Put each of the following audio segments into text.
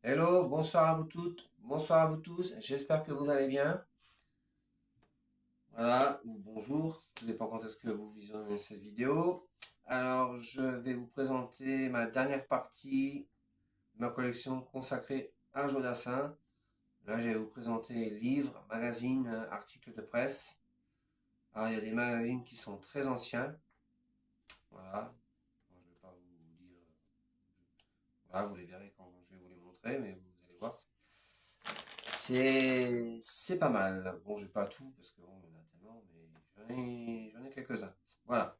Hello, bonsoir à vous toutes, bonsoir à vous tous, j'espère que vous allez bien. Voilà, ou bonjour, tout dépend quand est-ce que vous visionnez cette vidéo. Alors, je vais vous présenter ma dernière partie de ma collection consacrée à Jodassin. Là, je vais vous présenter livres, magazines, articles de presse. Alors, il y a des magazines qui sont très anciens. Voilà, bon, je ne vais pas vous dire. Voilà, vous les verrez quand je vais vous les montrer, mais vous allez voir, c'est pas mal. Bon, j'ai pas tout parce que bon, il y en a tellement, mais j'en ai quelques-uns. Voilà.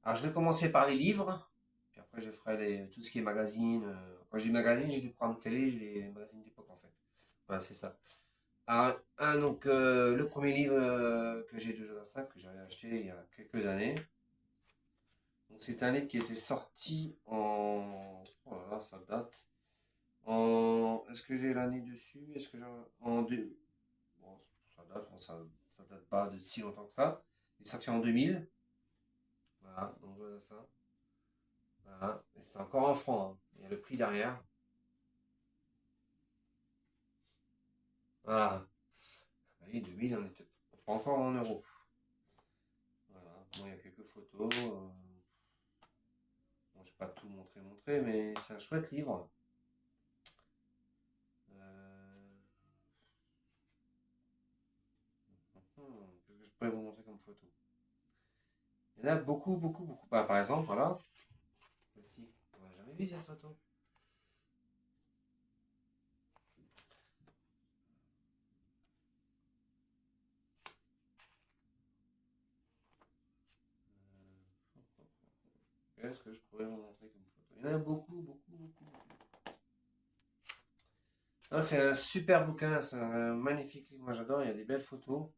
Alors, je vais commencer par les livres, puis après je ferai tout ce qui est magazine. Quand j'ai magazine, j'ai des programmes télé, j'ai les magazines d'époque en fait. Voilà, c'est ça. Alors, donc le premier livre que j'ai de Jodassin, que j'avais acheté il y a quelques années. Donc c'est un livre qui était sorti en, oh là là, ça date. Est-ce que j'ai l'année dessus? Est-ce que j'ai en deux. Bon, ça date, bon, ça date pas de si longtemps que ça. Il est sorti en 2000. Voilà, donc voilà ça. Voilà. Et c'est encore en francs, hein. Il y a le prix derrière. Voilà. Ah oui, 2000, on était pas encore en euros. Voilà. Bon, il y a quelques photos. Bon, je vais pas tout montrer, mais c'est un chouette livre. Euh, Qu'est-ce que je pourrais vous montrer comme photo? Il y en a beaucoup, beaucoup, beaucoup. Bah, par exemple, voilà. Celle-ci. On n'a jamais vu cette photo. Qu'est-ce que je pourrais vous montrer comme photo? Il y en a beaucoup, beaucoup, beaucoup. Non, c'est un super bouquin, c'est un magnifique livre. Moi, j'adore. Il y a des belles photos.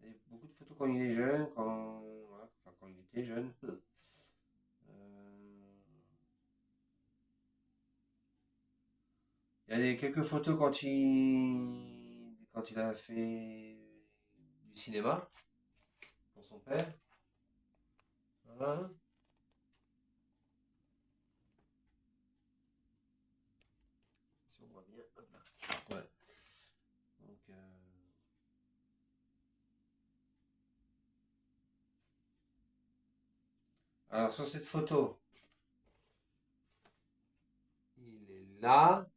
Il y a beaucoup de photos quand il est jeune, voilà, enfin, quand il était jeune. Il y a quelques photos quand il a fait du cinéma pour son père. Voilà. Si on voit bien. Hop là. Ouais. Donc, alors, sur cette photo, il est là.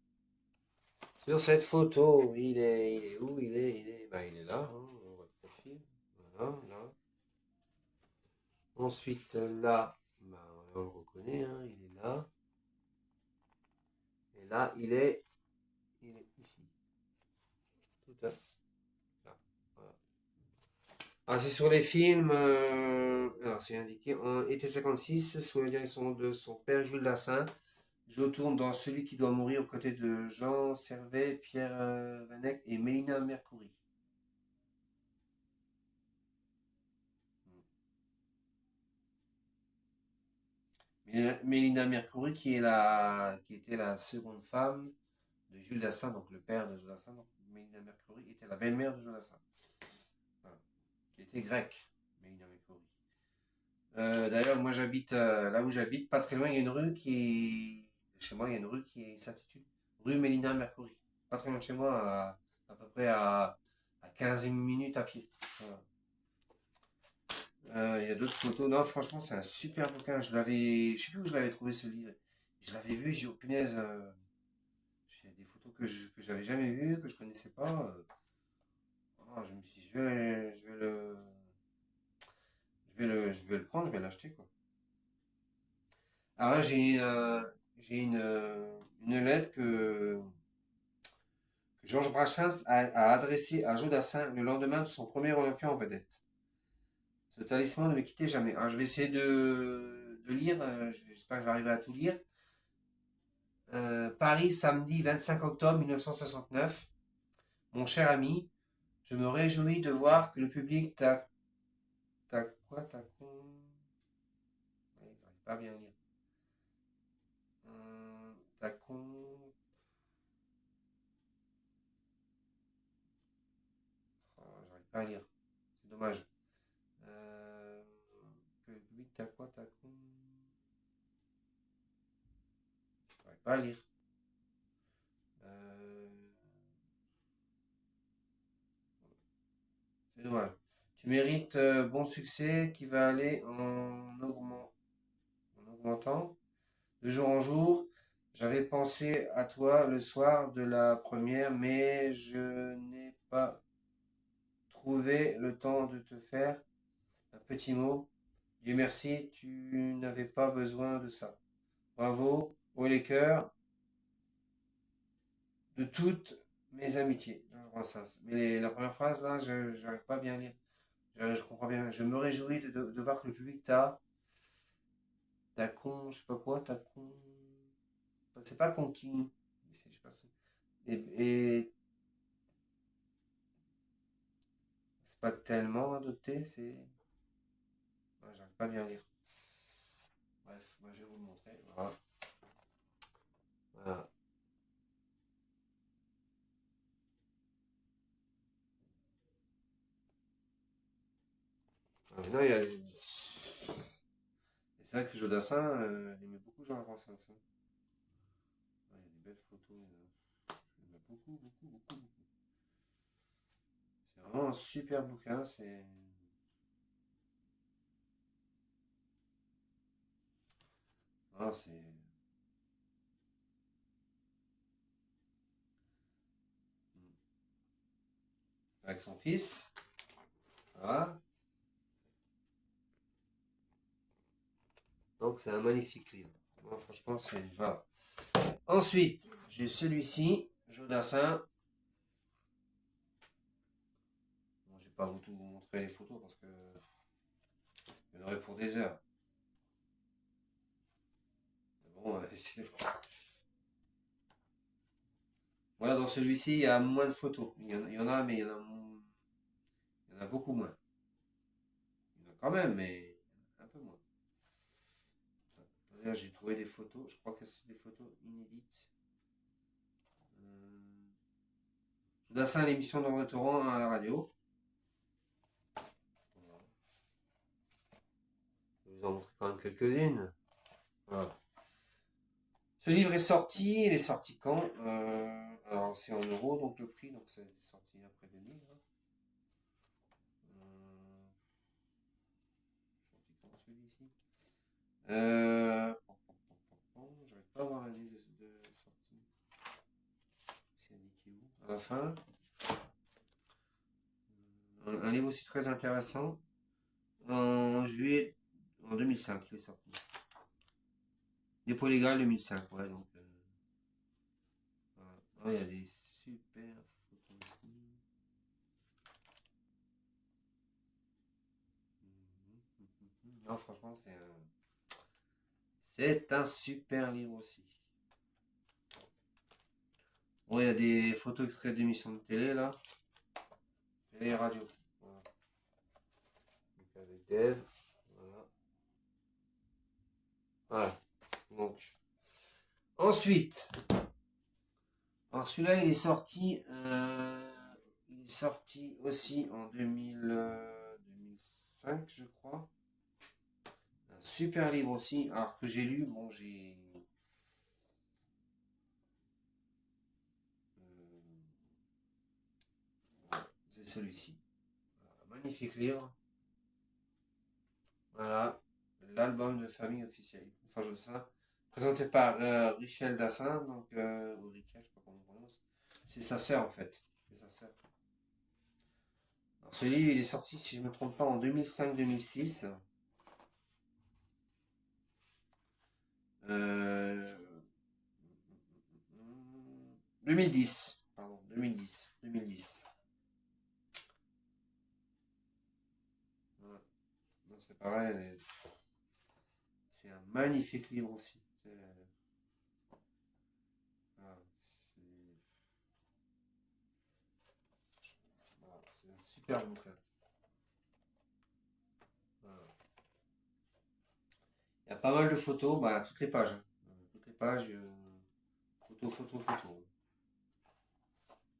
Sur cette photo, il est où? Ben, il est là, hein, on voit le profil. Voilà, là. Ensuite, là, ben, on le reconnaît, hein, il est là. Et là, il est ici. Tout à fait. Là. Voilà. Alors, c'est sur les films. Alors, c'est indiqué en été 56, sous la direction de son père Jules Dassin. Je tourne dans Celui qui doit mourir aux côtés de Jean Servet, Pierre Vanek et Mélina Mercouri. Mélina Mercouri qui était la seconde femme de Jules Dassin, donc le père de Jules Dassin. Donc Mélina Mercouri était la belle-mère de Jules Dassin. Voilà. Qui était grecque, Mélina Mercouri. D'ailleurs, moi j'habite là où j'habite, pas très loin, il y a une rue chez moi, il y a une rue qui s'intitule rue Mélina Mercouri. Pas très loin de chez moi, à peu près à 15 minutes à pied. Voilà. Il y a d'autres photos. Non, franchement, c'est un super bouquin. Je sais plus où je l'avais trouvé ce livre. Je l'avais vu, j'ai dit, oh punaise, il y a des photos que j'avais jamais vues, que je connaissais pas. Oh, je me suis dit, je vais le prendre, je vais l'acheter, quoi. Alors là, j'ai une lettre que Georges Brassens a adressée à Jodassin le lendemain de son premier Olympia en vedette. Ce talisman ne me quittait jamais. Alors, je vais essayer de lire, j'espère que je vais arriver à tout lire. Paris, samedi 25 octobre 1969. Mon cher ami, je me réjouis de voir que le public t'a quoi, t'a con... Ouais, j'arrive pas à bien lire. T'a con... Oh, j'arrive pas à lire. C'est dommage. Euh, que le public t'a quoi, t'a con... J'arrive pas à lire. dommage. Tu mérites bon succès qui va aller en augmentant de jour en jour. J'avais pensé à toi le soir de la première, mais je n'ai pas trouvé le temps de te faire un petit mot. Dieu merci, tu n'avais pas besoin de ça. Bravo, haut les cœurs, de toutes mes amitiés. Georges Brassens. Mais la première phrase, là, je n'arrive pas à bien lire. Je comprends bien. Je me réjouis de voir que le public t'a con, je sais pas quoi, t'a con. C'est pas conquis. Je sais pas, et c'est pas tellement adopté, c'est. Ouais, j'arrive pas à bien lire. Bref, moi je vais vous le montrer. Voilà. Voilà. Maintenant, il y a. C'est vrai que Jodassin, il aimait beaucoup Georges Brassens. Hein. Ouais, il y a des belles photos. Il y en a beaucoup, beaucoup, beaucoup, beaucoup. C'est vraiment un super bouquin. C'est. Non, c'est. Avec son fils. Voilà. Donc c'est un magnifique livre. Moi, franchement, c'est. Voilà. Ensuite, j'ai celui-ci, Jodassin. Bon, je vais pas vous montrer les photos parce que il y en aurait pour des heures. Mais bon, voilà, dans celui-ci, il y a moins de photos. Il y en a, mais il y en a beaucoup moins. Il y en a quand même, mais un peu moins. J'ai trouvé des photos, je crois que c'est des photos inédites. Jodassin, l'émission dans le restaurant à la radio. Voilà. Je vais vous en montrer quand même quelques-unes. Voilà. Ce livre est sorti, il est sorti quand alors c'est en euros, donc le prix, donc c'est sorti après 2000. Hein. Sorti quand celui-ci j'arrive pas à voir l'année de sortie. C'est indiqué où à la fin. Un livre aussi très intéressant. En juillet, en 2005, il est sorti. Dépôt légal 2005, ouais, donc. Voilà. Oh, il y a des super photos ici. Non, franchement, c'est un super livre aussi. Bon, il y a des photos extraits d'émissions de télé là. Télé et radio. Voilà. Donc avec Dave. Voilà. Voilà. Donc. Ensuite. Alors celui-là, il est sorti aussi en 2005, je crois. Un super livre aussi. Alors que j'ai lu, bon, c'est celui-ci. Voilà, magnifique livre. Voilà, l'album de famille officiel. Enfin, je sais ça. Présenté par Richel Dassin, donc, ou Richel, je sais pas comment on prononce. C'est sa sœur en fait. C'est sa sœur. Alors, ce livre, il est sorti, si je ne me trompe pas, en 2005-2006. Euh, 2010, pardon, 2010. 2010. Ouais. Non, c'est pareil, c'est un magnifique livre aussi. Voilà, c'est un super bouquin. Voilà. Il y a pas mal de photos, bah, toutes les pages. Hein. Toutes les pages, photo, photo, photo.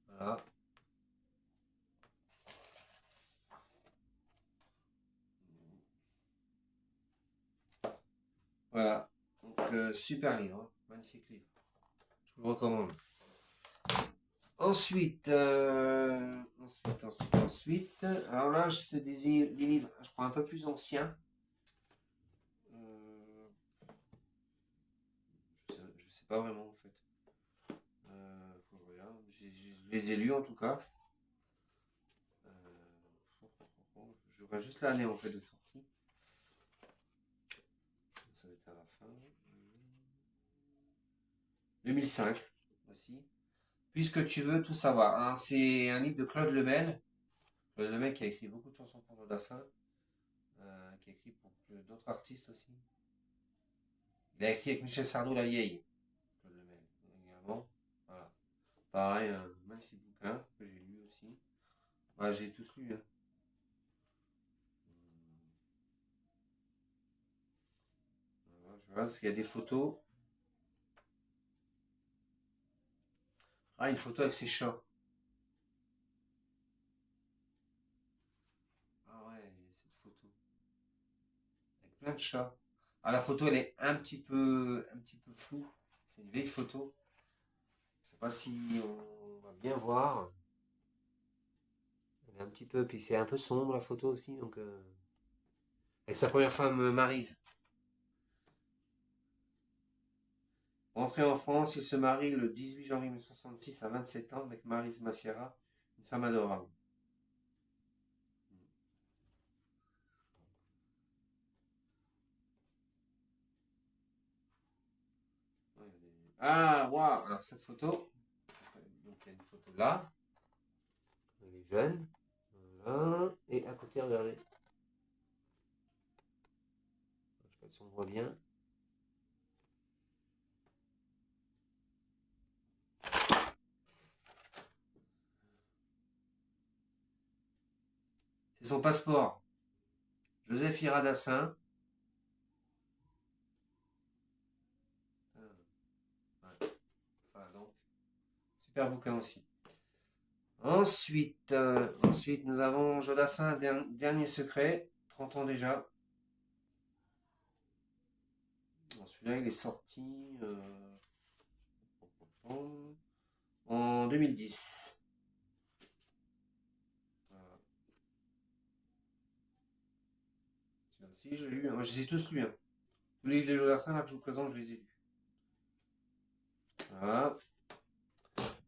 Voilà. Voilà. Donc, super livre. Hein. Magnifique livre. Je vous le recommande. Ensuite, ensuite. Alors là, c'est des livres, je crois, un peu plus anciens. Euh, je sais pas vraiment en fait. Faut que je regarde. Je les ai lus en tout cas. Je vois juste l'année en fait de sortie. Ça va être à la fin. 2005 aussi. Puisque tu veux tout savoir. Alors, c'est un livre de Claude Lemel. Claude Lemel qui a écrit beaucoup de chansons pour Jodassin. Qui a écrit pour d'autres artistes aussi. Il a écrit avec Michel Sardou La Vieille. Claude Lemel également. Voilà. Pareil, un magnifique bouquin que j'ai lu aussi. Ouais, j'ai tous lu. Hein. Voilà, je vois parce qu'il y a des photos. Ah, une photo avec ses chats. Ah ouais, cette photo. Avec plein de chats. Ah, la photo, elle est un petit peu floue. C'est une vieille photo. Je sais pas si on va bien voir. Elle est un petit peu, puis c'est un peu sombre la photo aussi, donc. Avec sa première femme, Maryse. Rentré en France, il se marie le 18 janvier 1966 à 27 ans avec Maryse Massiera, une femme adorable. Ah, waouh! Alors cette photo, donc il y a une photo là, elle est jeune, voilà, et à côté, regardez, je sais pas si on voit bien. C'est son passeport. Joseph Iradassin. Voilà, donc, super bouquin aussi. Ensuite, nous avons Jodassin, Dernier secret, 30 ans déjà. Bon, celui-là, il est sorti en 2010. Voilà. Celui-là aussi, je l'ai lu. Hein. Je les ai tous lus. Hein. Tous les livres de Jodassin là, que je vous présente, je les ai lus. Voilà.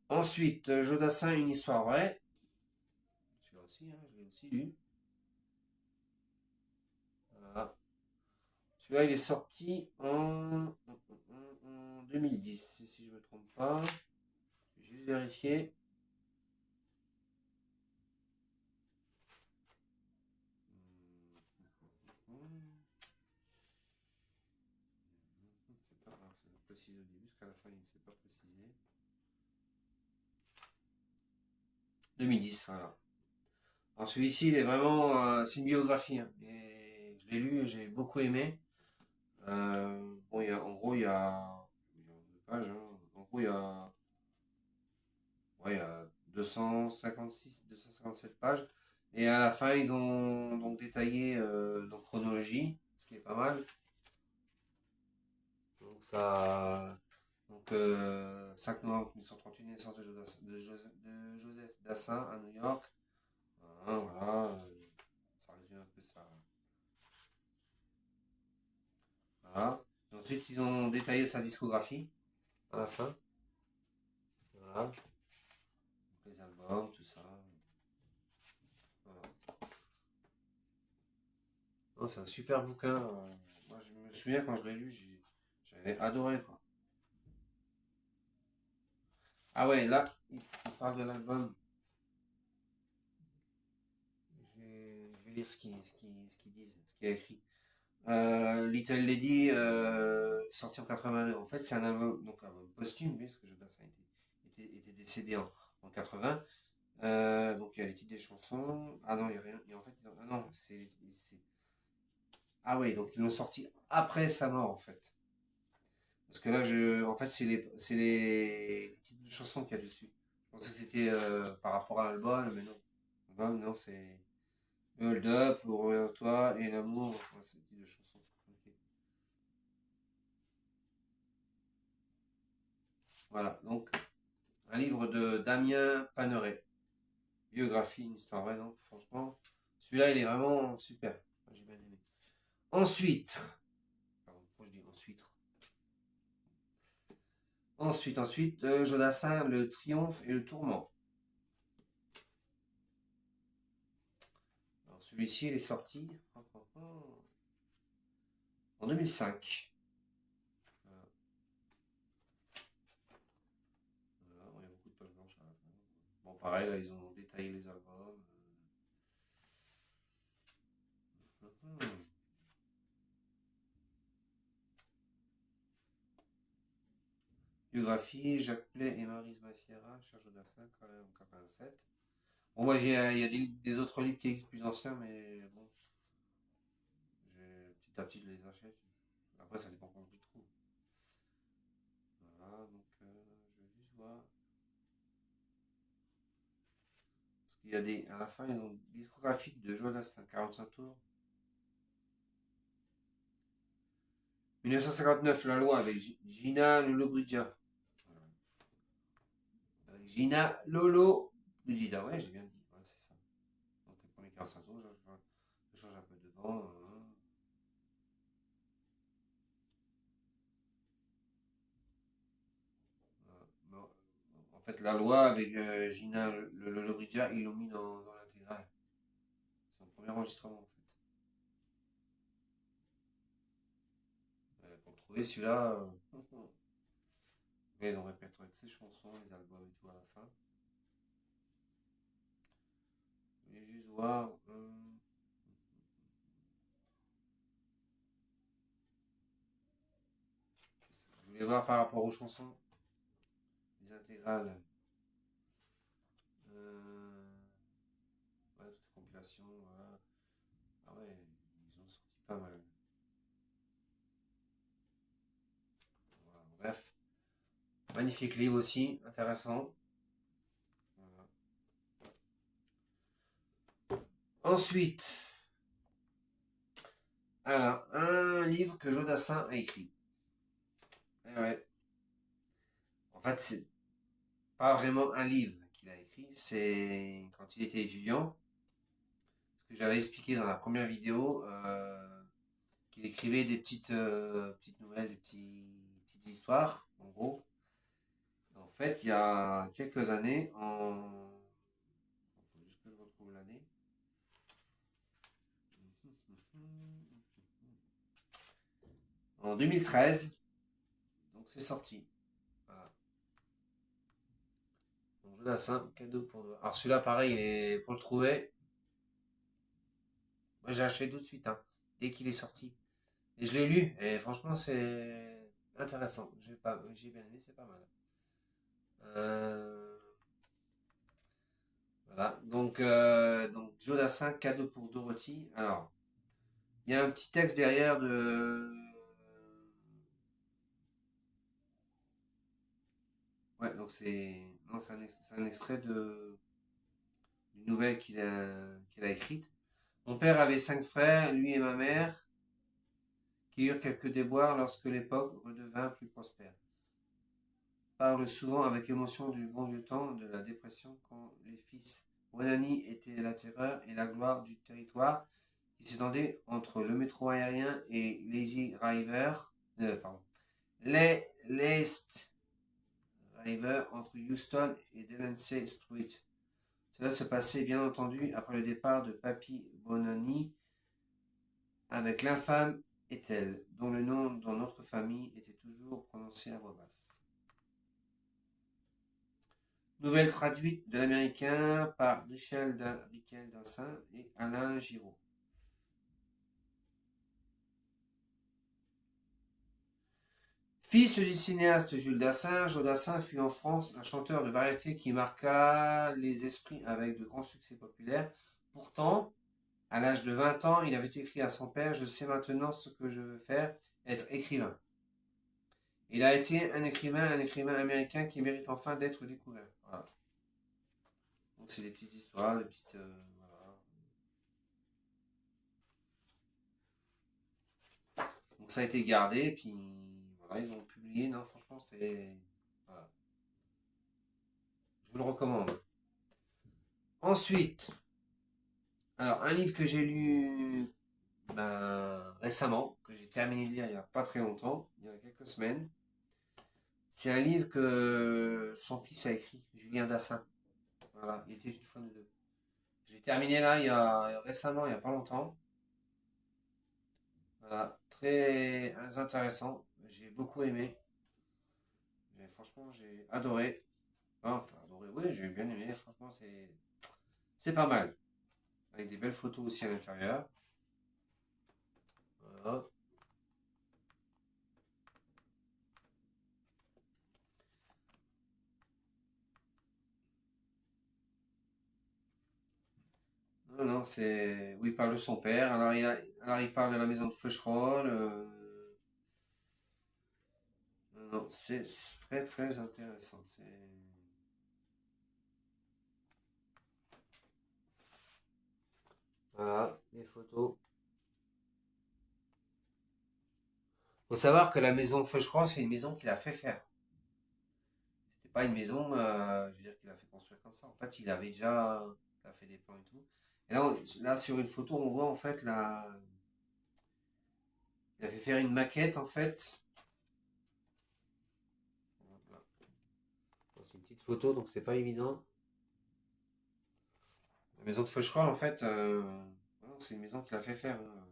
Ensuite, Jodassin, une histoire vraie. Celui-là aussi, hein, je l'ai aussi lu. Voilà. Celui-là, il est sorti en 2010, si je ne me trompe pas. Je vais juste vérifier. C'est pas, alors, c'est pas précisé au début, parce qu'à la fin, il ne s'est pas précisé. 2010, voilà. Alors celui-ci, il est vraiment, c'est une biographie. Hein, et je l'ai lu, j'ai beaucoup aimé. Bon, en gros, il y a, deux pages. Hein. En gros, il y a 256, 257 pages. Et à la fin, ils ont donc détaillé dans chronologie, ce qui est pas mal. Donc ça, donc 5 novembre 1938, naissance de Joseph Dassin à New York. Hein, voilà, ça résume un peu ça. Voilà. Et ensuite, ils ont détaillé sa discographie à la fin. Voilà. Donc, les albums, tout ça. Voilà. C'est un super bouquin. Moi, je me souviens quand je l'ai lu, j'avais adoré quoi. Ah ouais, là, il parle de l'album. Je vais lire ce qu'ils disent, ce qu'il y a écrit. Little Lady, sorti en 82. En fait, c'est un album, donc un album posthume, parce que Jodassin était décédé en 80. Donc il y a les titres des chansons. Ah non, il n'y a rien. Et en fait, ah non, ah ouais, donc ils l'ont sorti après sa mort en fait. Parce que là, en fait, c'est les titres de chansons qu'il y a dessus. Je pensais que c'était par rapport à l'album, mais non. L'album, non, c'est Hold Up, Reviens toi et L'amour. Enfin, c'est le titre de chansons. Ok. Voilà, donc un livre de Damien Paneret. Biographie, une histoire vraie, non, franchement. Celui-là, il est vraiment super. J'ai bien aimé. Ensuite, pardon, pourquoi je dis ensuite? Ensuite, Jodassin, le triomphe et le tourment. Alors celui-ci, il est sorti en 2005. Voilà. Voilà, il y a beaucoup de pages blanches à la fin. Bon, pareil, là, ils ont détaillé les albums. Biographie, Jacques Play et Maryse Massiera, Cher Jodassin, quand même, en 87. Bon, moi, il y a des autres livres qui existent plus anciens, mais bon, petit à petit, je les achète. Après, ça dépend quand je les trouve. Voilà, donc, je vais juste voir. Parce qu'il y a à la fin, ils ont une discographie de Jodassin, 45 tours. 1959, la loi avec Gina Lollobrigida. Avec Gina Lollobrigida, ouais, j'ai bien dit, ouais, c'est ça. Donc, les premiers 45 tours, je change un peu devant. Bon, en fait, la loi avec Gina Lollobrigida, ils l'ont mis dans l'intégrale. C'est son premier enregistrement, en fait. Pour le trouver, celui-là, ils ont répertorié toutes ses chansons, les albums et tout à la fin. Je voulais juste voir. Je voulais voir par rapport aux chansons, les intégrales. Ouais, toutes les compilations. Voilà. Ah ouais, ils ont sorti pas mal. Voilà, bref. Magnifique livre aussi, intéressant. Voilà. Ensuite, alors, un livre que Jodassin a écrit. Eh ouais. En fait, c'est pas vraiment un livre qu'il a écrit, c'est quand il était étudiant. Ce que j'avais expliqué dans la première vidéo, qu'il écrivait des petites nouvelles, petites histoires, en gros. En fait, il y a quelques années, faut juste que je retrouve l'année. En 2013, donc c'est sorti. Voilà. Donc Jodassin, cadeau pour deux. Alors celui-là, pareil, il est pour le trouver. Moi, j'ai acheté tout de suite, hein, dès qu'il est sorti. Et je l'ai lu, et franchement, c'est intéressant. J'ai bien aimé, c'est pas mal. Euh, voilà, donc Jodassin, cadeau pour Dorothy. Alors, il y a un petit texte derrière de. Ouais, donc non, c'est un extrait d'une nouvelle qu'il a écrite. Mon père avait 5 frères, lui et ma mère, qui eurent quelques déboires lorsque l'époque redevint plus prospère. Parle souvent avec émotion du bon vieux temps de la dépression quand les fils Bonani étaient la terreur et la gloire du territoire qui s'étendait entre le métro aérien et Lazy River, pardon, l'East River entre Houston et Delancey Street. Cela se passait bien entendu après le départ de Papy Bonani avec l'infâme Ethel, dont le nom dans notre famille était toujours prononcé à voix basse. Nouvelle traduite de l'américain par Richel Dassin et Alain Giraud. Fils du cinéaste Jules Dassin, Jodassin fut en France un chanteur de variété qui marqua les esprits avec de grands succès populaires. Pourtant, à l'âge de 20 ans, il avait écrit à son père: « Je sais maintenant ce que je veux faire, être écrivain. » Il a été un écrivain américain qui mérite enfin d'être découvert. Voilà. Donc c'est des petites histoires, des petites... voilà. Donc ça a été gardé, et puis voilà, ils ont publié. Non, franchement, c'est... Voilà. Je vous le recommande. Ensuite, alors un livre que j'ai lu récemment, que j'ai terminé de lire il n'y a pas très longtemps, il y a quelques semaines. C'est un livre que son fils a écrit, Julien Dassin. Voilà, il était une fois de deux. Je l'ai terminé là, récemment, il n'y a pas longtemps. Voilà, très intéressant. J'ai beaucoup aimé. Mais franchement, j'ai adoré. Enfin, adoré, oui, j'ai bien aimé. Franchement, c'est pas mal. Avec des belles photos aussi à l'intérieur. Voilà. Non, non, c'est. Oui, il parle de son père. Alors, il parle de la maison de Feucherolles. Non, non, c'est très, très intéressant. Voilà, les photos. Faut savoir que la maison Feucherolles, c'est une maison qu'il a fait faire. C'était pas une maison, je veux dire, qu'il a fait construire comme ça. En fait, il a fait des plans et tout. Et là, là, sur une photo, on voit en fait il a fait faire une maquette en fait. Voilà. Bon, c'est une petite photo, donc c'est pas évident. La maison de Feucherolles, en fait, voilà, c'est une maison qu'il a fait faire, hein.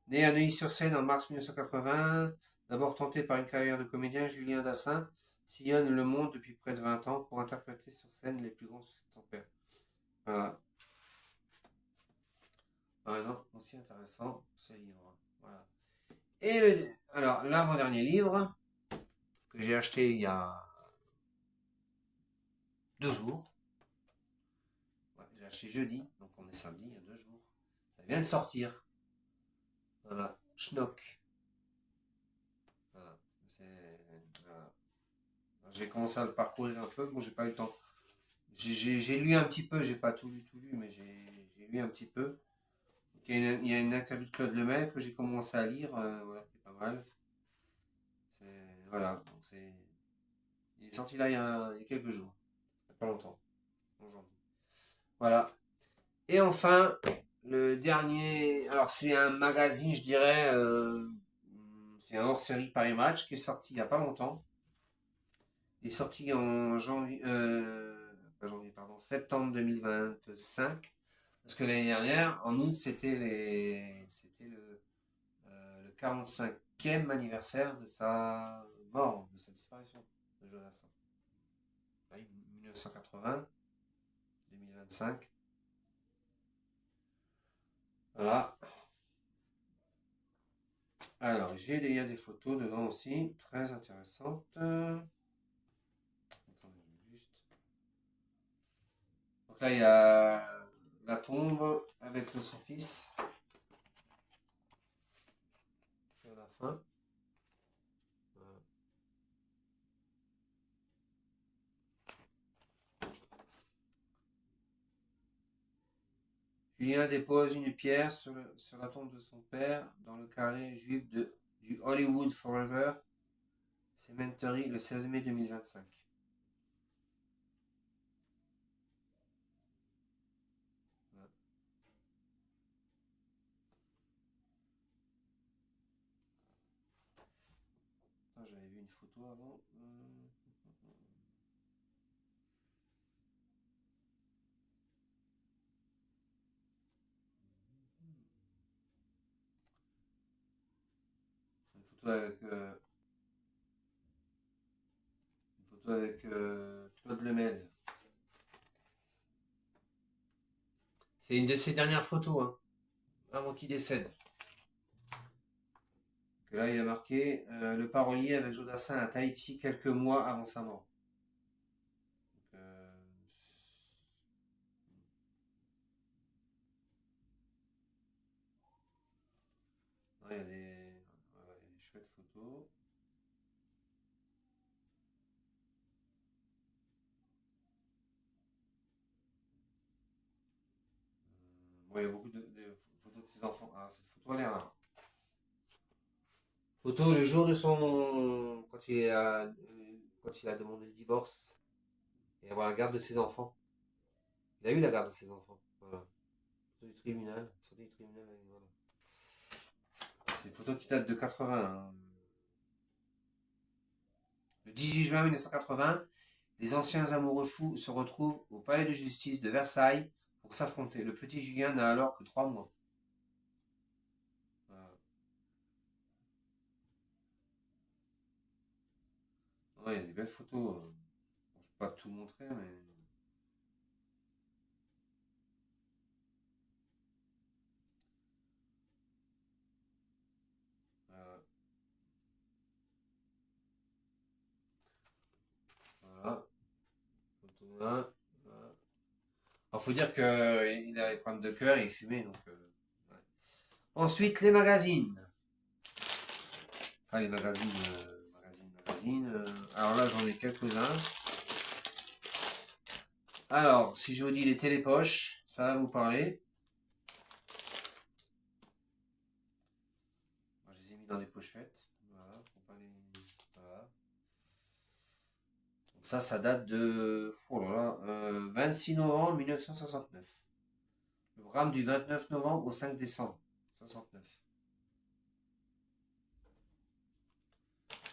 Né à Neuilly-sur-Seine en mars 1980, d'abord tenté par une carrière de comédien, Julien Dassin sillonne le monde depuis près de 20 ans pour interpréter sur scène les plus grands succès de son père. Voilà. Ah non, aussi intéressant ce livre. Voilà. Alors, l'avant-dernier livre que j'ai acheté il y a 2 jours. Ouais, j'ai acheté jeudi, donc on est samedi, il y a 2 jours. Ça vient de sortir. Voilà. Schnock. Voilà. Voilà. J'ai commencé à le parcourir un peu, bon, j'ai pas eu le temps. J'ai lu un petit peu, j'ai pas tout lu, mais j'ai lu un petit peu. Il y a une interview de Claude Lemel que j'ai commencé à lire, voilà, qui est pas mal. Voilà, donc il est sorti là il y a quelques jours, il n'y a pas longtemps, en janvier. Voilà. Et enfin, le dernier, alors c'est un magazine, je dirais, c'est un hors-série Paris Match qui est sorti il n'y a pas longtemps. Il est sorti en janvier, pas janvier, pardon, septembre 2025. Parce que l'année dernière, en août, c'était le 45e anniversaire de sa mort, de sa disparition de Jonathan. Oui, 1980, 2025. Voilà. Alors, il y a des photos dedans aussi, très intéressantes. Attendez, juste. Donc là, il y a la tombe avec son fils. Et à la fin. Voilà. Julien dépose une pierre sur la tombe de son père dans le carré juif du Hollywood Forever Cemetery le 16 mai 2025. Voilà. Ah, j'avais vu une photo avant. Une photo avec, Claude Lemel. C'est une de ses dernières photos, hein, avant qu'il décède. Que là, il a marqué le parolier avec Jodassin à Tahiti quelques mois avant sa mort. Donc, ouais, il y a des chouettes photos. Bon, il y a beaucoup de photos de ses enfants. Alors, cette photo, elle est rare. Photo le jour de son. quand il a demandé le divorce et avoir la garde de ses enfants. Il a eu la garde de ses enfants. Voilà. Photo du tribunal. Sortie du tribunal. Voilà. C'est une photo qui date de 80. Hein. Le 18 juin 1980, les anciens amoureux fous se retrouvent au palais de justice de Versailles pour s'affronter. Le petit Julien n'a alors que 3 mois. Voilà. Ouais, il y a des belles photos. Bon, je ne peux pas tout montrer, mais. Voilà. Voilà. Photo là. Voilà. Alors, faut dire qu'il avait des problèmes de cœur et il fumait. Donc, ouais. Ensuite, les magazines. Enfin, les magazines. Alors là, j'en ai quelques-uns. Alors, si je vous dis les télépoches, ça va vous parler. Moi, je les ai mis dans des pochettes. Voilà, pour pas les... voilà. Donc ça date de 26 novembre 1969. Le drame du 29 novembre au 5 décembre 69.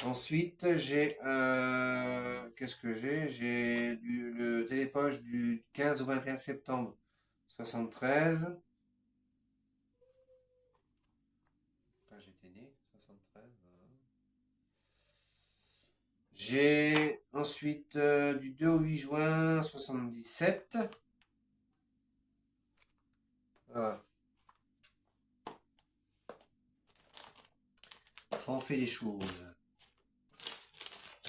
Ensuite, j'ai... qu'est-ce que j'ai? J'ai le télépoche du 15 au 21 septembre 73. Quand j'étais né, 73. Voilà. J'ai ensuite du 2 au 8 juin 77. Voilà. Ça en fait des choses.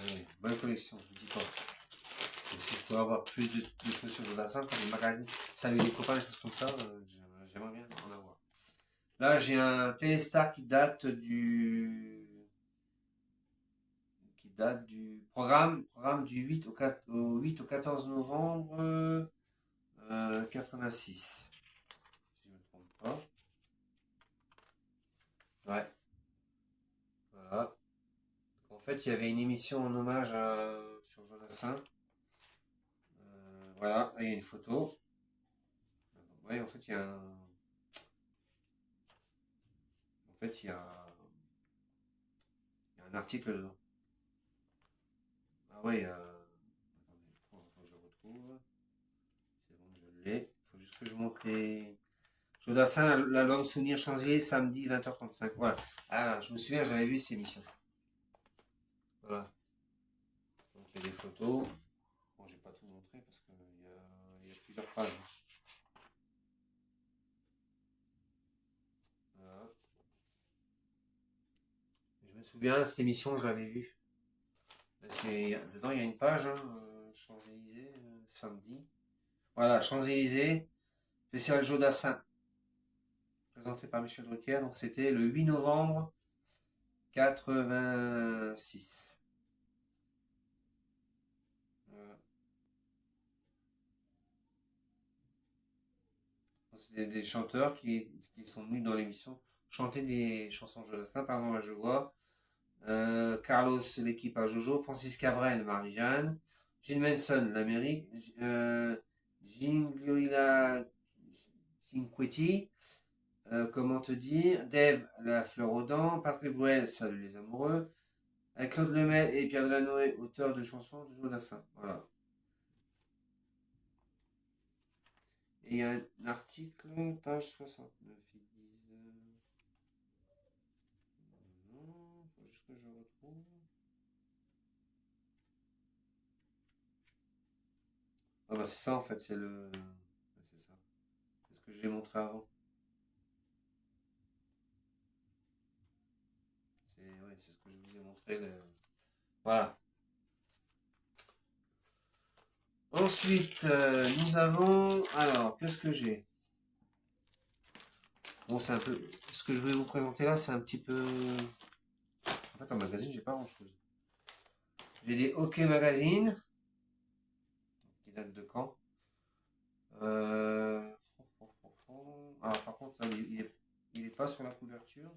Oui, bonne collection, je ne dis pas. Et si je peux avoir plus de choses sur le dessin, comme les magazines, salut les copains, des choses comme ça, j'aimerais bien en avoir. Là, j'ai un Téléstar qui date du programme du 8 au 8 au 14 novembre 86. Si je ne me trompe pas. Ouais, voilà. En fait, il y avait une émission en hommage sur Jodassin. Voilà, il y a une photo. Ouais, en fait, il y a un. En fait, il y a un article dedans. Ah ouais, attendez, faut que je retrouve. C'est bon, je l'ai. Il faut juste que je montre les. Jodassin, l'album Souvenir Champs-Élysées, samedi 20h35. Voilà. Ah, je me souviens, j'avais vu cette émission. Voilà. Donc il y a des photos. Bon, je vais pas tout montrer parce qu'il y a plusieurs pages. Voilà. Je me souviens, cette émission, je l'avais vue. Dedans, il y a une page, hein, Champs-Élysées, samedi. Voilà, Champs-Élysées, spécial Jodassin, présenté par Michel Drucker. Donc, c'était le 8 novembre 86. Voilà. C'était des chanteurs qui sont venus dans l'émission chanter des chansons Jodassin. Pardon, là, je vois. Carlos, l'équipe à Jojo. Francis Cabrel, Marie-Jeanne. Gilles Manson, l'Amérique. Gigliola Cinquetti. Comment te dire? Dave, la fleur aux dents. Patrick Bruel, Salut les amoureux. Avec Claude Lemel et Pierre Delanoë, auteur de chansons de Jodassin. Voilà. Et il y a un article, page 69. Ils disent. Non, faut juste que je retrouve. Ah bah c'est ça en fait, c'est le. Ouais, c'est ça. C'est ce que j'ai montré avant. C'est ce que je vous ai montré. Voilà. Ensuite, nous avons. Alors, qu'est-ce que j'ai? Bon, c'est un peu. Ce que je vais vous présenter là, c'est un petit peu. En fait, en magazine, j'ai pas grand-chose. J'ai des OK Magazine, qui datent de quand? Euh... Ah, par contre, là, il est pas sur la couverture.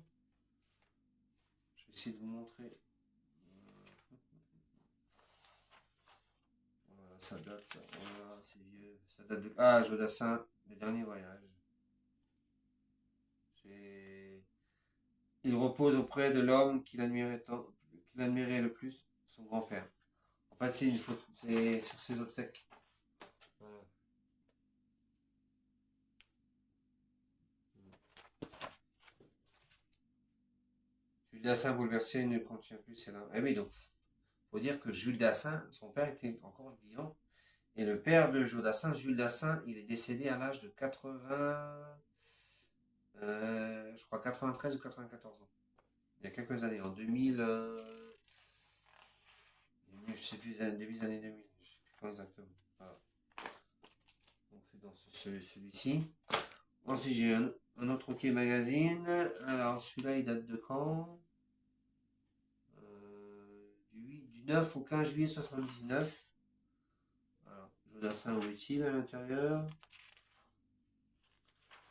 Je vais essayer de vous montrer. ça date, ça. Voilà, c'est vieux. Ça date de. Ah, Jodassin, le dernier voyage. C'est. Il repose auprès de l'homme qu'il admirait le plus, son grand-père. En fait, c'est une photo, c'est sur ses obsèques. Voilà. Jules Dassin bouleversé ne contient plus ses larmes. Eh oui, donc, faut dire que Jules Dassin, son père était encore vivant. Et le père de Jodassin, Jules Dassin, il est décédé à l'âge de 80, je crois 93 ou 94 ans. Il y a quelques années, en 2000, je sais plus, début des années 2000, je sais plus quand exactement. Voilà. Donc c'est dans celui-ci. Ensuite j'ai un autre OK Magazine. Alors celui-là il date de quand? Du 9 au 15 juillet 79. Alors, Jodassin où est-il à l'intérieur?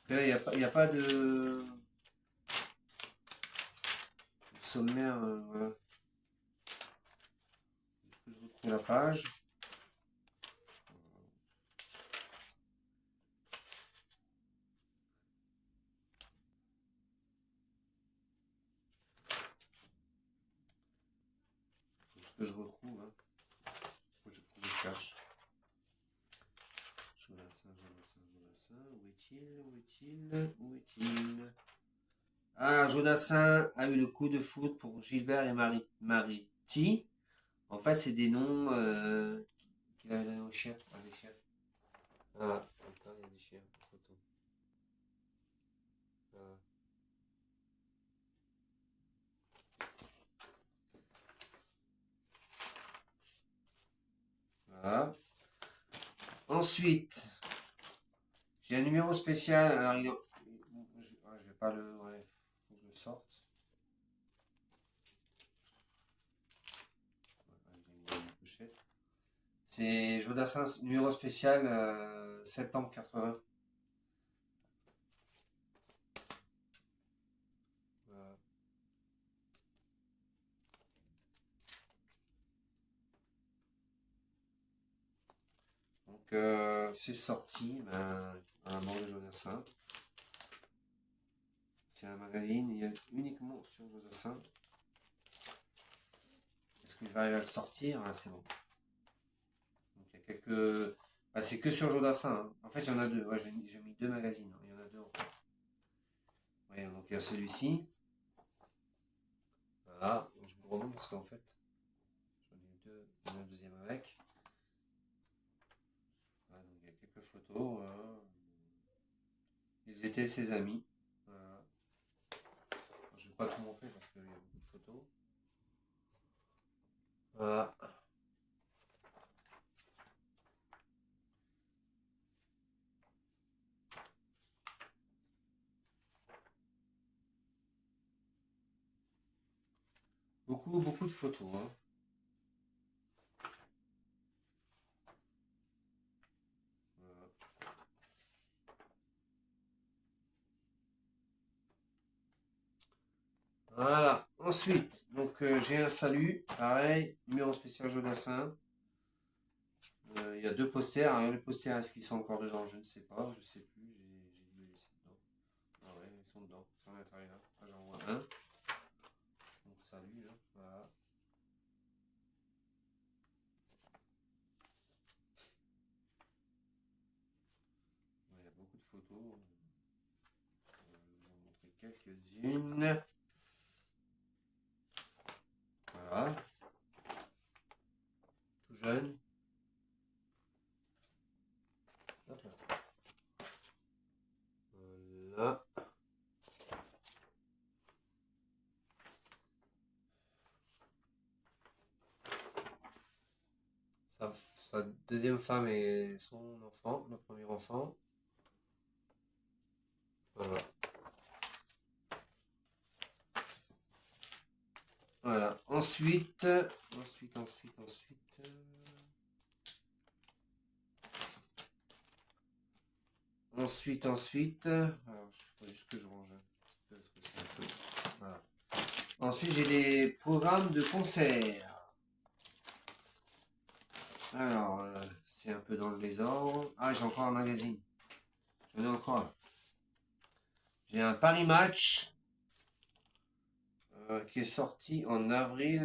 Là il n'y a pas de sommaire. Voilà. Est-ce que je retrouve la page? Est-ce que je retrouve, hein? Je cherche. Jodassin. Où est-il? Ah, Jodassin a eu le coup de foudre pour Gilbert et Mariti. En fait, c'est des noms qu'il avait donnés aux chiens, à des chiens. Voilà, il y a des chiens, photo. Voilà. Voilà. Ensuite, j'ai un numéro spécial. Alors, je vais pas le. Ouais, faut que je le sorte. C'est Jodassin numéro spécial septembre 80. Voilà. Donc c'est sorti, un mort de Jodassin. C'est un magazine, il y a uniquement sur Jodassin. Est-ce qu'il va arriver à le sortir? Ah, c'est bon. Donc il y a quelques. Ah, c'est que sur Jodassin, hein. En fait, il y en a deux. Ouais, j'ai mis deux magazines, hein. Il y en a deux en fait. Ouais, donc il y a celui-ci. Voilà. Je vous le remonte parce qu'en fait, j'en ai deux. Il y en a un deuxième avec. Voilà, donc il y a quelques photos. Voilà. Ils étaient ses amis. Voilà. Je ne vais pas tout montrer parce qu'il y a beaucoup de photos. Voilà. Beaucoup de photos, hein. Voilà. Voilà. Ensuite, donc j'ai un salut, pareil, numéro spécial Jodassin. Il y a deux posters. Alors, les posters, est-ce qu'ils sont encore dedans? Je ne sais pas, je sais plus. J'ai dû les laisser dedans. Ah ouais, ils sont dedans, ils sont à l'intérieur. Ah, j'en vois un. Donc salut, là. Voilà. Ouais, il y a beaucoup de photos. Je vais vous en montrer quelques-unes. Voilà. Tout jeune. Hop là. Voilà. Sa deuxième femme et son enfant, le premier enfant. Voilà. Voilà. Ensuite. Alors, il faut juste que je range un petit peu parce que c'est un peu. Voilà. Ensuite, j'ai des programmes de concert. Alors, c'est un peu dans le désordre. Ah, j'ai encore un magazine. J'en ai encore un. J'ai un Paris Match qui est sorti en avril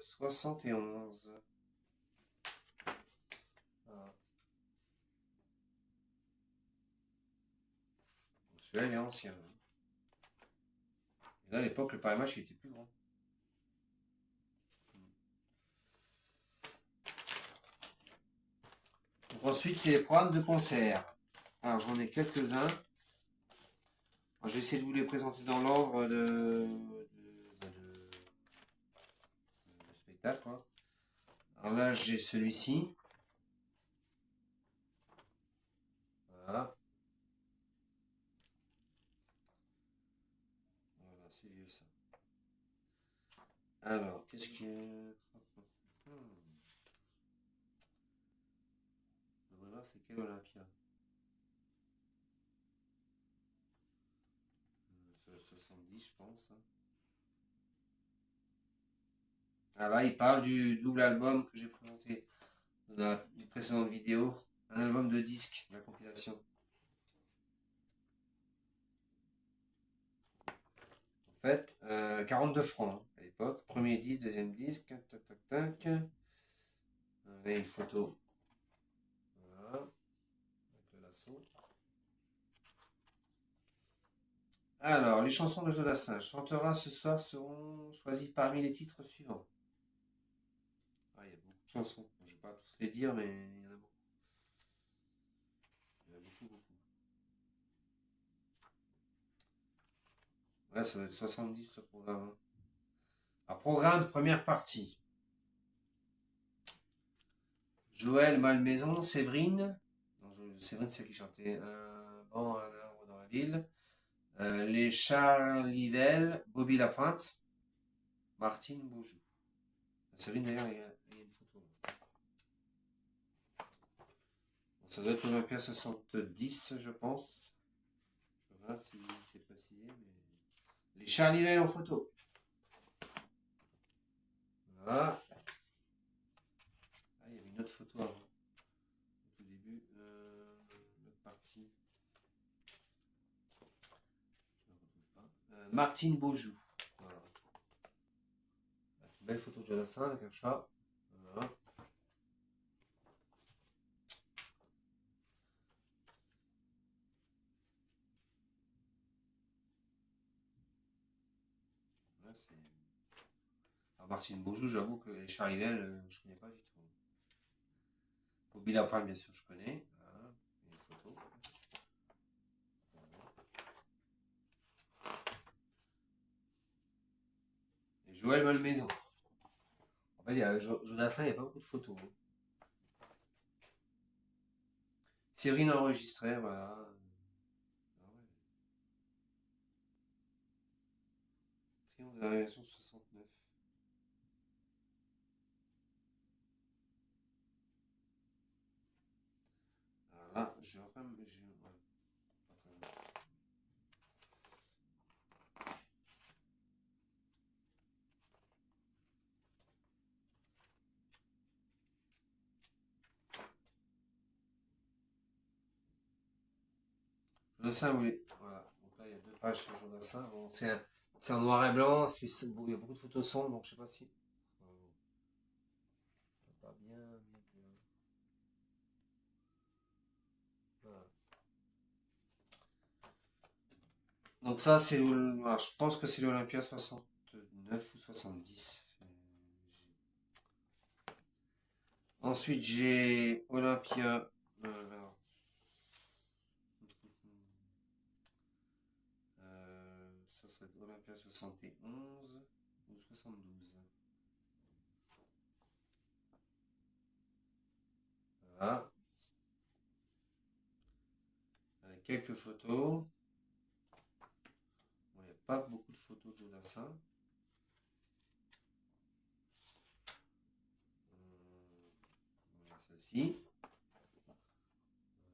71. Voilà. Celui-là, il est ancien. Et là, à l'époque, le Paris Match il était plus grand. Donc, ensuite, c'est les programmes de concert. Alors, j'en ai quelques-uns. Je vais essayer de vous les présenter dans l'ordre de spectacle, quoi. Alors là, j'ai celui-ci. Voilà. Voilà, c'est vieux ça. Alors, qu'est-ce qui est... Je voudrais voir c'est quel Olympia. C'est le 70, je pense. Ah là, il parle du double album que j'ai présenté dans la précédente vidéo. Un album de disques, la compilation. En fait, 42 francs à l'époque. Premier disque, deuxième disque. Tac, tac, tac, tac. Là, il y a une photo. Voilà. Avec le lasso. Alors, les chansons de Jodassin chantera ce soir seront choisies parmi les titres suivants. Ah, il y a beaucoup de chansons. Je ne vais pas tous les dire, mais il y en a beaucoup. Il y en a beaucoup, beaucoup. Ouais, ça doit être 70 le programme. Alors, programme, première partie. Joël Malmaison, Séverine. Non, Séverine, c'est qui chantait un banc, un arbre dans la ville. Les Charlivel, Bobby Lapointe, Martine Beaujou. Séverine, d'ailleurs, il y a une photo. Bon, ça doit être Olympia 70, je pense. Je regarde si c'est précisé, mais... Les Charlivel en photo. Voilà. Ah, il y avait une autre photo avant. Au tout début. L'autre partie. Je ne retrouve pas. Martine Beaujou. Voilà. Une belle photo de Jonathan avec un chat. Voilà. Ouais, alors, Martine Beaujou, j'avoue que les Charlivel, je connais pas du tout. Bobby Lapointe, bien sûr, je connais. Voilà. Une photo. Et Joël Malmaison. En fait, il y a Jonathan, il n'y a pas beaucoup de photos. Séverine enregistrait, voilà. Ah ouais. Triomphe de la Révolution 69. Alors là, je vais quand même. Ouais, pas très bien. Jodassin voulait. Voilà. Donc là, il y a deux pages sur Jodassin. Bon, c'est en noir et blanc. Bon, il y a beaucoup de photos sombres, donc je sais pas si. Pas bien, bien, bien. Voilà. Donc ça, je pense que c'est l'Olympia 69 ou 70. Ensuite, j'ai Olympia. Alors, ça serait Olympia 71 ou 72. Voilà. Avec quelques photos. Bon, il n'y a pas beaucoup de photos de Jodassin. Voilà, celle-ci.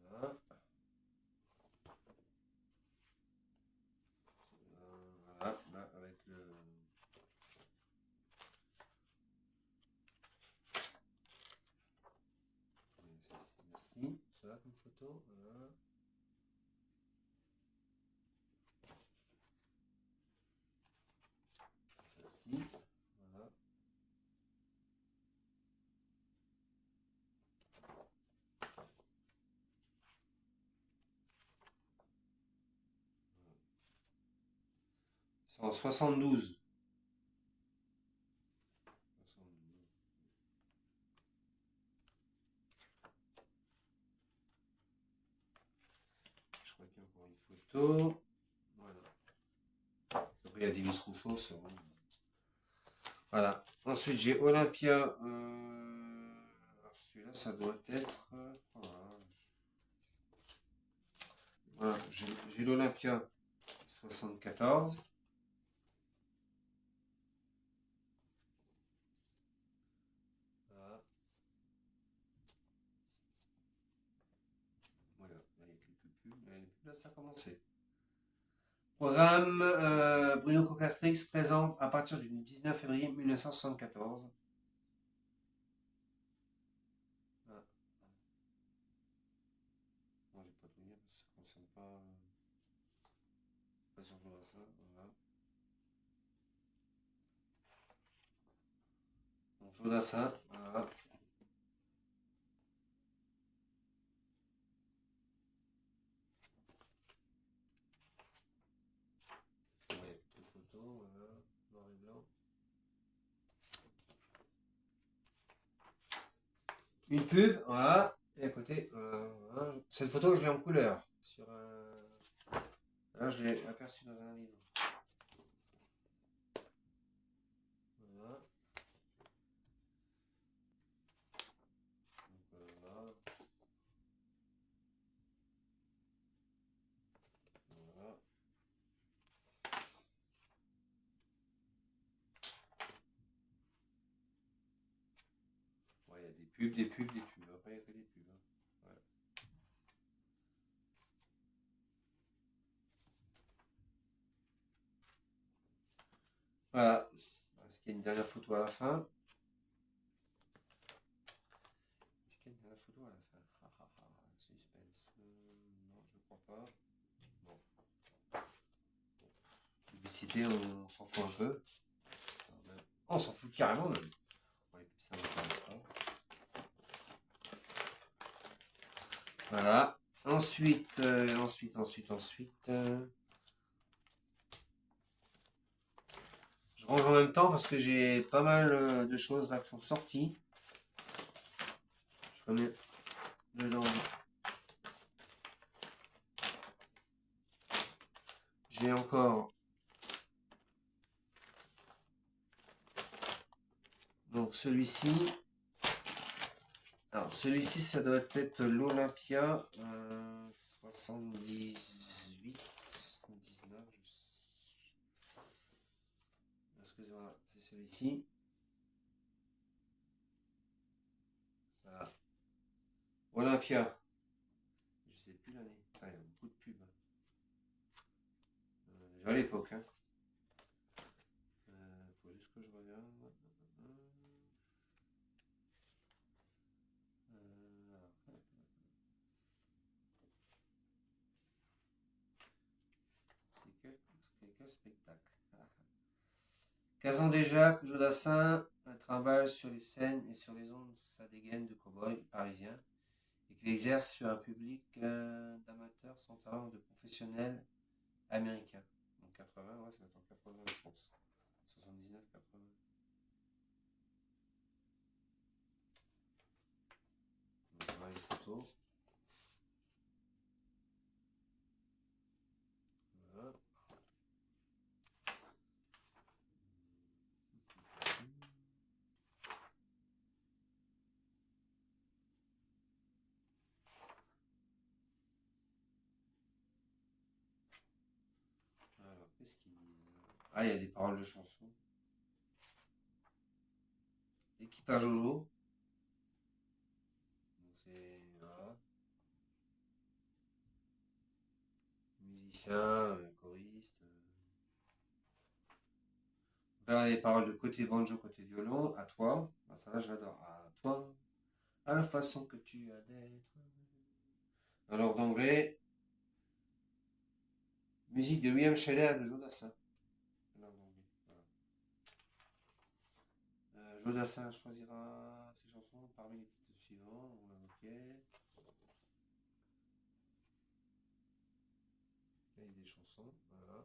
Voilà. Voilà, là, avec le. Celle-ci, ça va comme photo. Voilà. Celle-ci, voilà. C'est en 72. 72. Je crois qu'il y a encore une photo. Voilà. Après, il y a Demis Rousseau, c'est bon. Voilà. Ensuite, j'ai Olympia. Celui-là, ça doit être. Voilà, j'ai l'Olympia 74. Voilà. Voilà. Là, il y a quelques pubs. Là, les pubs, là, ça a commencé. Programme Bruno Cocatrix présente à partir du 19 février 1974. Ah. Non, j'ai pas tout lire parce que ça ne concerne pas sur ça. Voilà. Donc, Jodassin, voilà. Ouais, quelques photos, voilà. Noir et blanc. Une pub, voilà. Et à côté, voilà. Cette photo, je l'ai en couleur. Là, je l'ai aperçu dans un livre. Voilà. Donc, voilà. Voilà. Ouais, il y a des pubs, des pubs, des pubs. Après, il n'y a que des pubs. Hein. Ouais. Voilà. Est-ce qu'il y a une dernière photo à la fin? Est-ce qu'il y a une dernière photo à la fin? Suspense. Non, je ne crois pas. Bon. Publicité, on s'en fout un peu. On s'en fout carrément même. Ouais, ça m'intéresse pas. Voilà. Ensuite. Je range en même temps parce que j'ai pas mal de choses là qui sont sorties. Je remets dedans. J'ai encore. Donc celui-ci. Alors celui-ci, ça doit être l'Olympia 78, 79. Excusez-moi, c'est celui-ci. Voilà. Olympia. Je sais plus l'année. Ah, il y a beaucoup de pubs. Déjà à l'époque. Hein. Faut juste que je regarde. C'est quel spectacle? Kazan déjà que Jodassin travaille sur les scènes et sur les ondes sa dégaine de cow-boy parisien et qu'il exerce sur un public d'amateurs sans talent de professionnels américains. Donc 80, ouais, c'est en 80 je pense. 79, 80. Donc on a les photos. Voilà. Alors, qu'est-ce qu'ils disent? Ah, il y a des paroles de chansons. Équipage Jojo. Donc c'est voilà. Musicien, choriste. Là, les paroles de côté banjo, côté violon, à toi. Ah, ça là, je l'adore. À toi, à la façon que tu as d'être. Alors d'anglais, musique de William Scheller de Jodassin. Alors d'anglais, voilà. Jodassin choisira ses chansons parmi les titres suivants. Ok. Là, il y a des chansons. Voilà.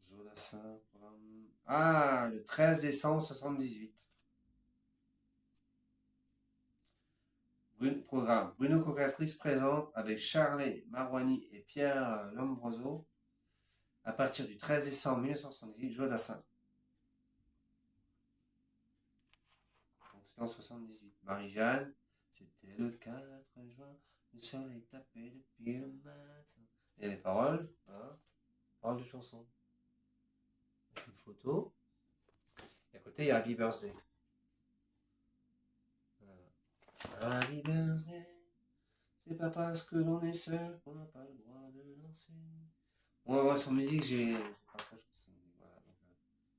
Jodassin. Ah, le 13 décembre 78. Programme. Bruno Cocatrix présente avec Charles Marouani et Pierre Lombroso à partir du 13 décembre 1978, Jodassin. Donc c'est en 78. Marie-Jeanne, c'était le 4 juin, le soleil tapait depuis le matin. Et les paroles, hein, paroles de chanson. Avec une photo. Et à côté, il y a Happy Birthday. Voilà. Happy Birthday, c'est pas parce que l'on est seul qu'on n'a pas le droit de danser. On va voir son musique, j'ai pas trop choisi son musique. Voilà, donc,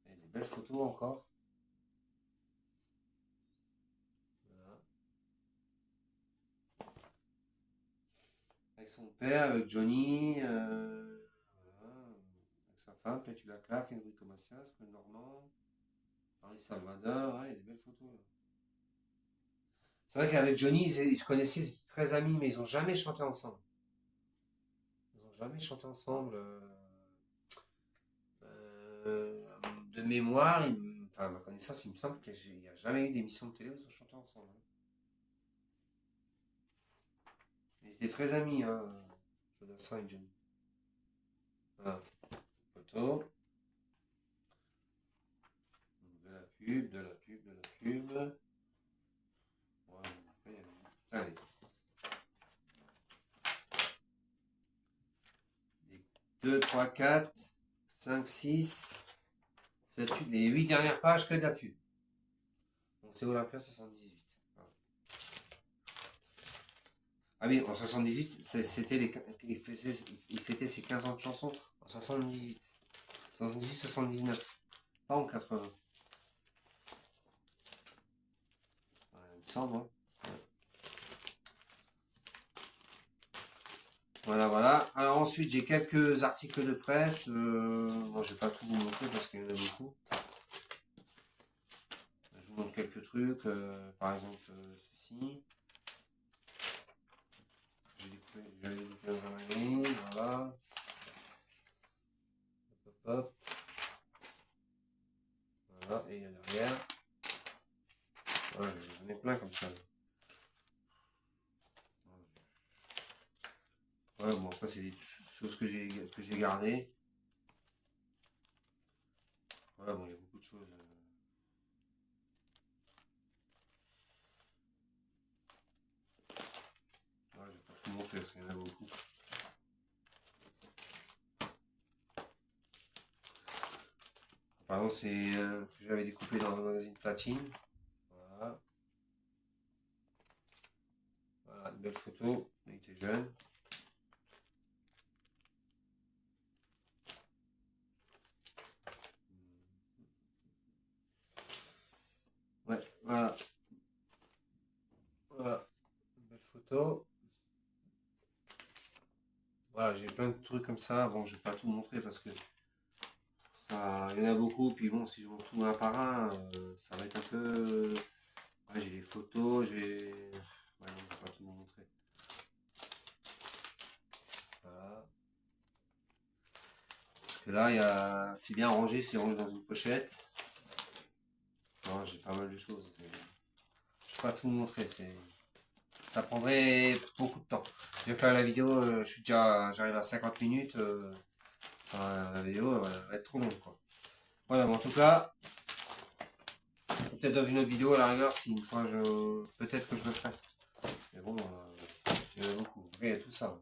il y a des belles photos encore. Voilà. Avec son père, avec Johnny, voilà, avec sa femme, Petula Clark, Enrico Macias, le Normand, Henri Salvador, ouais, il y a des belles photos là. C'est vrai qu'avec Johnny, ils se connaissaient, ils étaient très amis, mais ils n'ont jamais chanté ensemble. Ils n'ont jamais chanté ensemble. De mémoire, enfin, à ma connaissance, il me semble qu'il n'y a jamais eu d'émission de télé où ils ont chanté ensemble, hein. Ils étaient très amis, hein, Jodassin et Johnny. Voilà, photo. De la pub, de la pub, de la pub. Ouais, allez. 2, 3, 4, 5, 6, 7, 8. Les 8 dernières pages que de la pub. Donc c'est Olympia 78. Voilà. Ah oui, en 78, c'était il fêtait ses 15 ans de chanson en 78. 78, 79. Pas en 80. Ouais, il me semble, hein. Voilà, voilà. Alors ensuite, j'ai quelques articles de presse. Bon, je vais pas tout vous montrer parce qu'il y en a beaucoup. Je vous montre quelques trucs. Par exemple, ceci. J'avais découpé dans un magazine. Voilà. Hop, hop, hop. Voilà. Et il y a derrière. Voilà, j'en ai plein comme ça. Ouais, bon, après, c'est des choses que j'ai gardées. Voilà, bon, il y a beaucoup de choses. Ouais, je vais pas tout montrer parce qu'il y en a beaucoup. Par exemple, c'est que j'avais découpé dans le magazine Platine. Voilà. Voilà, une belle photo. Il était jeune. Ouais, voilà. Voilà. Une belle photo. Voilà, j'ai plein de trucs comme ça. Bon, je vais pas tout montrer parce que ça, il y en a beaucoup. Puis bon, si je montre tout un par un, ça va être un peu. Ouais, j'ai des photos, j'ai. Ouais, non, je vais pas tout vous montrer. Voilà. Parce que là, c'est bien rangé, c'est rangé dans une pochette. Non, j'ai pas mal de choses. Je vais pas tout vous montrer. Ça prendrait beaucoup de temps. Vu que là, la vidéo, j'arrive à 50 minutes. La vidéo va être trop longue, quoi. Voilà, mais en tout cas, peut-être dans une autre vidéo à la rigueur, si une fois peut-être que je le ferai. Mais bon, il y en a beaucoup. Il y a tout ça.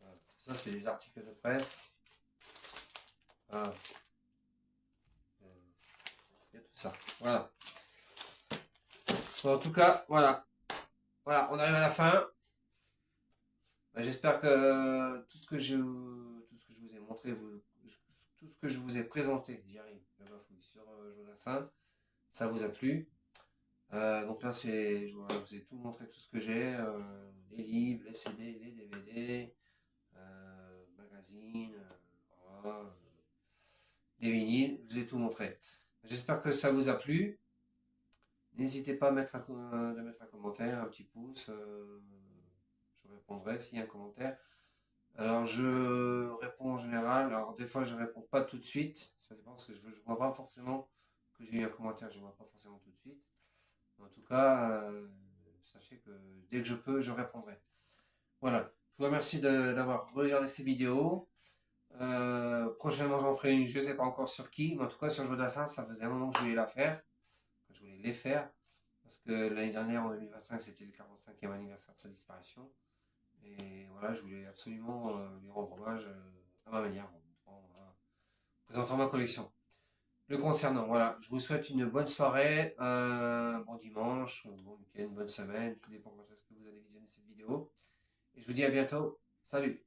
Voilà. Tout ça, c'est des articles de presse. Voilà. Il y a tout ça. Voilà. Bon, en tout cas, voilà. Voilà, on arrive à la fin. Ben, j'espère que tout ce que je vous ai montré, tout ce que je vous ai présenté, j'y arrive, je bafouille, sur Jodassin, ça vous a plu. Donc là, voilà, je vous ai tout montré, tout ce que j'ai, les livres, les CD, les DVD, magazines, voilà, les vinyles, je vous ai tout montré. J'espère que ça vous a plu. N'hésitez pas à de mettre un commentaire, un petit pouce. Je répondrai s'il y a un commentaire. Alors, je réponds en général. Alors, des fois, je réponds pas tout de suite. Ça dépend parce que je vois pas forcément que j'ai eu un commentaire. Je vois pas forcément tout de suite. En tout cas, sachez que dès que je peux, je répondrai. Voilà. Je vous remercie d'avoir regardé cette vidéo. Prochainement, j'en ferai une. Je sais pas encore sur qui, mais en tout cas, sur Jodassin, ça faisait un moment que je voulais la faire. Je voulais les faire. Parce que l'année dernière, en 2025, c'était le 45e anniversaire de sa disparition. Et voilà, je voulais absolument lui rendre hommage à ma manière, voilà, présentant ma collection. Le concernant, voilà, je vous souhaite une bonne soirée, bon dimanche, bon week-end, bonne semaine, tout dépend quand est-ce que vous allez visionner cette vidéo. Et je vous dis à bientôt. Salut!